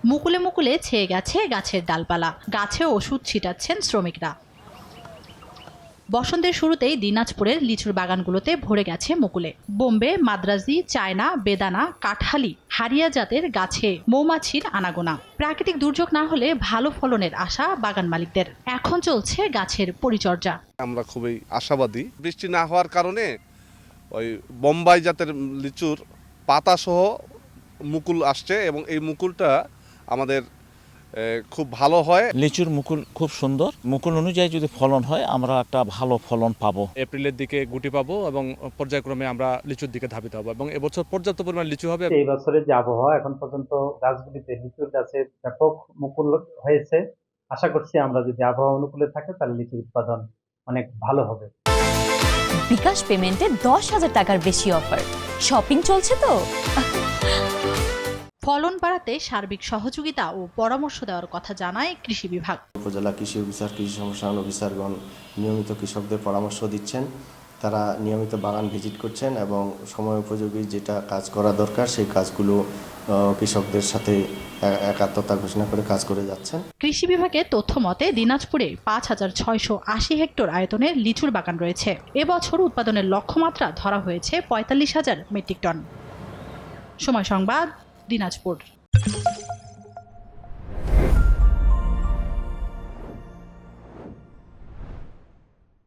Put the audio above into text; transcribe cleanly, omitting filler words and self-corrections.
মুকুলে মুকুলে ছেয়ে গেছে গাছের ডালপালা, গাছে ওষুধ ছিটাচ্ছেন শ্রমিকরা। বসন্তের শুরুতেই দিনাজপুরের লিচুর বাগানগুলোতে ভরে গেছে মুকুলে। বোম্বে, মাদ্রাজি, চায়না, বেদানা, কাঠালি, হারিয়া জাতের গাছে মৌমাছির আনাগোনা। প্রাকৃতিক দুর্যোগ না হলে ভালো ফলনের আশা বাগান মালিকদের। এখন চলছে গাছের পরিচর্যা। আমরা খুবই আশাবাদী। বৃষ্টি না হওয়ার কারণে ওই বোম্বাই জাতের লিচুর পাতা সহ মুকুল আসছে এবং এই মুকুলটা আমাদের খুব ভালো হয়। লিচুর মুকুল খুব সুন্দর। মুকুল অনুযায়ী যদি ফলন হয় আমরা একটা ভালো ফলন পাবো। এপ্রিলের দিকে গুটি পাবো এবং পর্যায়ক্রমে আমরা লিচুর দিকে ধাবিত হবো এবং এবছর পর্যাপ্ত পরিমাণ লিচু হবে। এই বছরের যে আবহাওয়া, এখন পর্যন্ত গাছগুলিতে লিচুর গাছে ব্যাপক মুকুল হয়েছে। আশা করছি আমরা যদি আবহাওয়া অনুকূলে থাকে তাহলে লিচুর উৎপাদন অনেক ভালো হবে। বিকাশ পেমেন্টে 10,000 টাকার বেশি অফার। শপিং চলছে তো। ফলন বাড়াতে সার্বিক সহযোগিতা ও পরামর্শ দেওয়ার কথা জানায় কৃষি বিভাগ। উপজেলা কৃষি অফিসার, কৃষি সম্প্রসারণ অফিসারগণ নিয়মিত কৃষকদের পরামর্শ দিচ্ছেন। তারা নিয়মিত বাগান ভিজিট করছেন এবং সময় উপযোগী যেটা কাজ করা দরকার সেই কাজগুলো কৃষকদের সাথে একাত্মতা ঘোষণা করে কাজ করে যাচ্ছেন। কৃষি বিভাগের তথ্য মতে দিনাজপুরে 5,680 হেক্টর আয়তনের লিচুর বাগান রয়েছে। এবছর উৎপাদনের লক্ষ্যমাত্রা ধরা হয়েছে 45,000 মেট্রিক টন। সময় সংবাদ, দিনাজপুর।